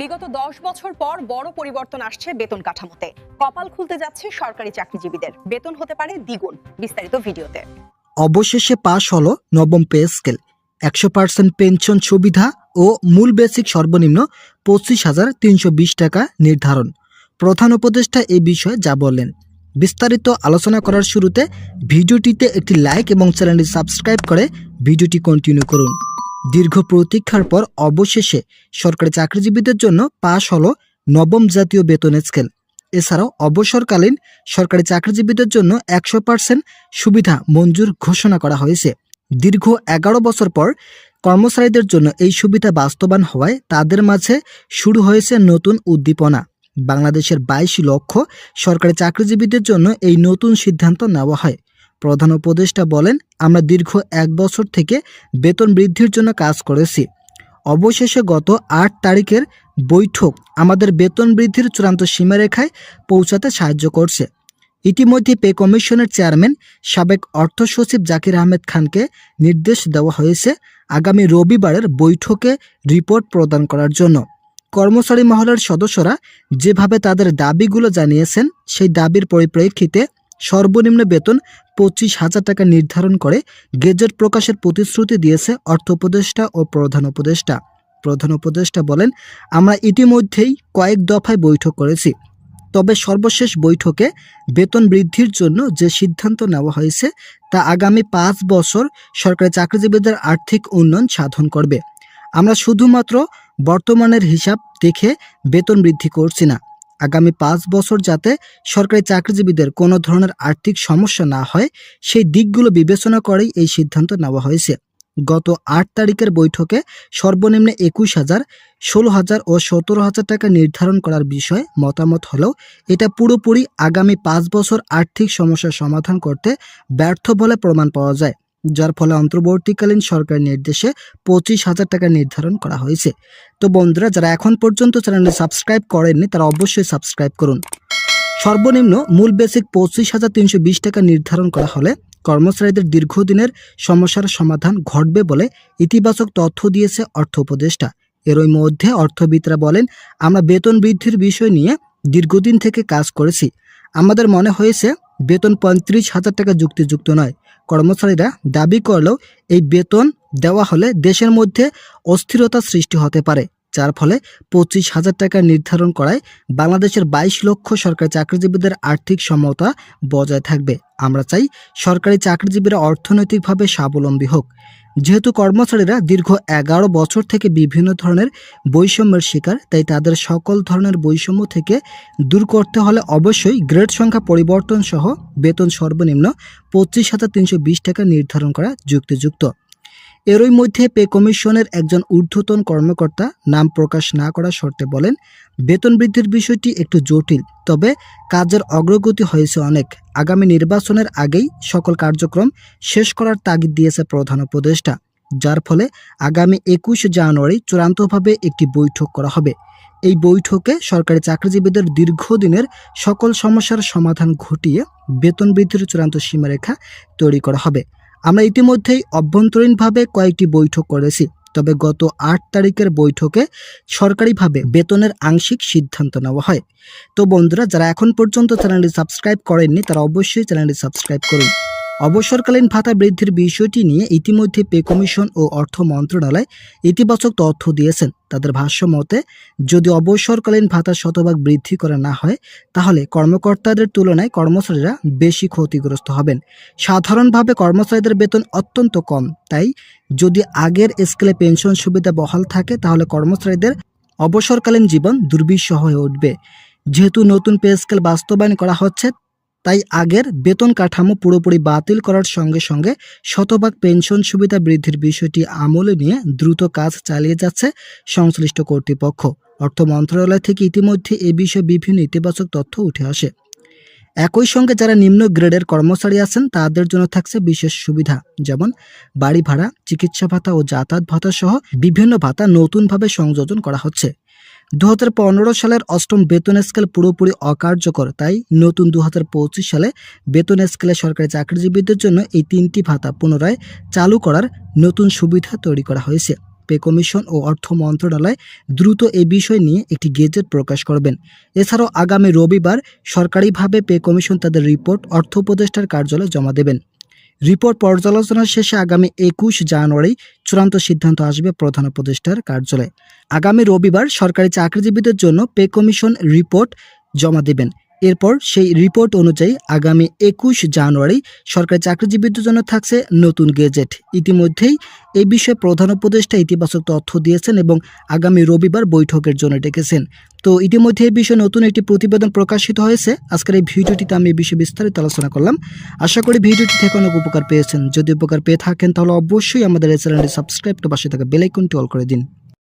বিগত 10 বছর পর বড় পরিবর্তন আসছে বেতন কাঠামোতে। কপাল খুলতে যাচ্ছে সরকারি চাকরিজীবীদের, বেতন হতে পারে দ্বিগুণ। বিস্তারিত ভিডিওতে। অবশেষে পাশ হলো নবম পে স্কেল। 100% পেনশন সুবিধা ও মূল বেসিক সর্বনিম্ন 25,320 টাকা নির্ধারণ। প্রধান উপদেষ্টা এ বিষয়ে যা বললেন বিস্তারিত আলোচনা করার শুরুতে ভিডিওটিতে একটি লাইক এবং চ্যানেলটি সাবস্ক্রাইব করে ভিডিওটি কন্টিনিউ করুন। দীর্ঘ প্রতীক্ষার পর অবশেষে সরকারি চাকরিজীবীদের জন্য পাশ হলো নবম জাতীয় বেতন স্কেল। এছাড়াও অবসরকালীন সরকারি চাকরিজীবীদের জন্য 100% সুবিধা মঞ্জুর ঘোষণা করা হয়েছে। দীর্ঘ 11 বছর পর কর্মচারীদের জন্য এই সুবিধা বাস্তবায়ন হওয়ায় তাদের মাঝে শুরু হয়েছে নতুন উদ্দীপনা। বাংলাদেশের 22 লক্ষ সরকারি চাকরিজীবীদের জন্য এই নতুন সিদ্ধান্ত নেওয়া হয়। প্রধান উপদেষ্টা বলেন, আমরা দীর্ঘ 1 বছর থেকে বেতন বৃদ্ধির জন্য কাজ করেছি। অবশেষে গত 8 তারিখের বৈঠক আমাদের বেতন বৃদ্ধির চূড়ান্ত সীমারেখায় পৌঁছাতে সাহায্য করছে। ইতিমধ্যে পে কমিশনের চেয়ারম্যান সাবেক অর্থ সচিব জাকির আহমেদ খানকে নির্দেশ দেওয়া হয়েছে আগামী রবিবারের বৈঠকে রিপোর্ট প্রদান করার জন্য। কর্মচারী মহলের সদস্যরা যেভাবে তাদের দাবিগুলো জানিয়েছেন, সেই দাবির পরিপ্রেক্ষিতে সর্বনিম্ন বেতন 25,000 টাকা নির্ধারণ করে গেজেট প্রকাশের প্রতিশ্রুতি দিয়েছে অর্থ উপদেষ্টা ও প্রধান উপদেষ্টা। প্রধান উপদেষ্টা বলেন, আমরা ইতিমধ্যেই কয়েক দফায় বৈঠক করেছি, তবে সর্বশেষ বৈঠকে বেতন বৃদ্ধির জন্য যে সিদ্ধান্ত নেওয়া হয়েছে তা আগামী 5 বছর সরকারি চাকরিজীবীদের আর্থিক উন্নয়ন সাধন করবে। আমরা শুধুমাত্র বর্তমানের হিসাব দেখে বেতন বৃদ্ধি করছি না। আগামী 5 বছর যাতে সরকারি চাকরিজীবীদের কোনো ধরনের আর্থিক সমস্যা না হয়, সেই দিকগুলো বিবেচনা করেই এই সিদ্ধান্ত নেওয়া হয়েছে। গত 8 তারিখের বৈঠকে সর্বনিম্ন 21,000, 16,000 ও 17,000 টাকা নির্ধারণ করার বিষয়ে মতামত হলেও এটা পুরোপুরি আগামী 5 বছর আর্থিক সমস্যার সমাধান করতে ব্যর্থ বলে প্রমাণ পাওয়া যায়, যার ফলে অন্তর্বর্তীকালীন সরকারের নির্দেশে 25,000 টাকা নির্ধারণ করা হয়েছে। তো বন্ধুরা, যারা এখন পর্যন্ত চ্যানেলটি সাবস্ক্রাইব করেননি তারা অবশ্যই সাবস্ক্রাইব করুন। সর্বনিম্ন মূল বেসিক 25,320 টাকা নির্ধারণ করা হলে কর্মচারীদের দীর্ঘদিনের সমস্যার সমাধান ঘটবে বলে ইতিবাচক তথ্য দিয়েছে অর্থ উপদেষ্টা। এরই মধ্যে অর্থবিদরা বলেন, আমরা বেতন বৃদ্ধির বিষয় নিয়ে দীর্ঘদিন থেকে কাজ করেছি। আমাদের মনে হয়েছে বেতন 35,000 টাকা যুক্তিযুক্ত নয়। কর্মচারীরা দাবি করলেও এই বেতন দেওয়া হলে দেশের মধ্যে অস্থিরতা সৃষ্টি হতে পারে, যার ফলে 25,000 টাকা নির্ধারণ করায় বাংলাদেশের 22 লক্ষ সরকারি চাকরিজীবীদের আর্থিক সমতা বজায় থাকবে। আমরা চাই সরকারি চাকরিজীবীরা অর্থনৈতিকভাবে স্বাবলম্বী হোক। যেহেতু কর্মচারীরা দীর্ঘ 11 বছর থেকে বিভিন্ন ধরনের বৈষম্যের শিকার, তাই তাদের সকল ধরনের বৈষম্য থেকে দূর করতে হলে অবশ্যই গ্রেড সংখ্যা পরিবর্তন সহ বেতন সর্বনিম্ন 25,320 টাকা নির্ধারণ করা যুক্তিযুক্ত। এরই মধ্যে পে কমিশনের একজন ঊর্ধ্বতন কর্মকর্তা নাম প্রকাশ না করার শর্তে বলেন, বেতন বৃদ্ধির বিষয়টি একটু জটিল, তবে কাজের অগ্রগতি হয়েছে অনেক। আগামী নির্বাচনের আগেই সকল কার্যক্রম শেষ করার তাগিদ দিয়েছে প্রধান উপদেষ্টা, যার ফলে আগামী 21 জানুয়ারি চূড়ান্তভাবে একটি বৈঠক করা হবে। এই বৈঠকে সরকারি চাকরিজীবীদের দীর্ঘদিনের সকল সমস্যার সমাধান ঘটিয়ে বেতন বৃদ্ধির চূড়ান্ত সীমারেখা তৈরি করা হবে। আমরা ইতিমধ্যেই অভ্যন্তরীণভাবে কয়েকটি বৈঠক করেছি, তবে গত 8 তারিখের বৈঠকে সরকারিভাবে বেতনের আংশিক সিদ্ধান্ত নেওয়া হয়। তো বন্ধুরা, যারা এখন পর্যন্ত চ্যানেলটি সাবস্ক্রাইব করেননি তারা অবশ্যই চ্যানেলটি সাবস্ক্রাইব করুন। অবসরকালীন ভাতা বৃদ্ধির বিষয়টি নিয়ে ইতিমধ্যে পে কমিশন ও অর্থ মন্ত্রণালয় ইতিবাচক তথ্য দিয়েছেন। তাদের ভাষ্য মতে, যদি অবসরকালীন ভাতা শতভাগ বৃদ্ধি করা না হয়, তাহলে কর্মকর্তাদের তুলনায় কর্মচারীরা বেশি ক্ষতিগ্রস্ত হবেন। সাধারণভাবে কর্মচারীদের বেতন অত্যন্ত কম, তাই যদি আগের স্কেলে পেনশন সুবিধা বহাল থাকে তাহলে কর্মচারীদের অবসরকালীন জীবন দুর্বিষহ হয়ে উঠবে। যেহেতু নতুন পে স্কেল বাস্তবায়ন করা হচ্ছে, তাই আগের বেতন কাঠামো পুরোপুরি বাতিল করার সঙ্গে সঙ্গে শতভাগ পেনশন সুবিধা বৃদ্ধির বিষয়টি আমলে নিয়ে দ্রুত কাজ চালিয়ে যাচ্ছে সংশ্লিষ্ট কর্তৃপক্ষ। অর্থ মন্ত্রণালয় থেকে ইতিমধ্যে এ বিষয়ে বিভিন্ন ইতিবাচক তথ্য উঠে আসে। একই সঙ্গে যারা নিম্ন গ্রেডের কর্মচারী আছেন তাদের জন্য থাকছে বিশেষ সুবিধা, যেমন বাড়ি ভাড়া, চিকিৎসা ভাতা ও যাতায়াত ভাতা সহ বিভিন্ন ভাতা নতুনভাবে সংযোজন করা হচ্ছে। 2015 সালের 8ম বেতন স্কেল পুরোপুরি অকার্যকর, তাই নতুন 2025 সালে বেতন স্কেলে সরকারি চাকরিজীবীদের জন্য এই 3টি ভাতা পুনরায় চালু করার নতুন সুবিধা তৈরি করা হয়েছে। পে কমিশন ও অর্থ মন্ত্রণালয় দ্রুত এই বিষয় নিয়ে একটি গেজেট প্রকাশ করবেন। এছাড়াও আগামী রবিবার সরকারিভাবে পে কমিশন তাদের রিপোর্ট অর্থ উপদেষ্টার কার্যালয়ে জমা দেবেন। রিপোর্ট পর্যালোচনা শেষে আগামী 21 জানুয়ারি চূড়ান্ত সিদ্ধান্ত আসবে প্রধান উপদেষ্টার কার্যালয়ে। আগামী রবিবার সরকারি চাকরিজীবীদের জন্য পে কমিশন রিপোর্ট জমা দেবেন। এরপর সেই রিপোর্ট অনুযায়ী আগামী 21 জানুয়ারি সরকারি চাকরিজীবীদের জন্য থাকছে নতুন গেজেট। ইতিমধ্যেই এই বিষয়ে প্রধান উপদেষ্টা ইতিবাচক তথ্য দিয়েছেন এবং আগামী রবিবার বৈঠকের জন্য ডেকেছেন। তো ইতিমধ্যে এই বিষয়ে নতুন একটি প্রতিবেদন প্রকাশিত হয়েছে। আজকের এই ভিডিওটিতে আমি এই বিষয়ে বিস্তারিত আলোচনা করলাম। আশা করি ভিডিওটি থেকে অনেক উপকার পেয়েছেন। যদি উপকার পেয়ে থাকেন তাহলে অবশ্যই আমাদের এই চ্যানেলটি সাবস্ক্রাইব করে পাশে থাকা বেল আইকনটি অল করে দিন।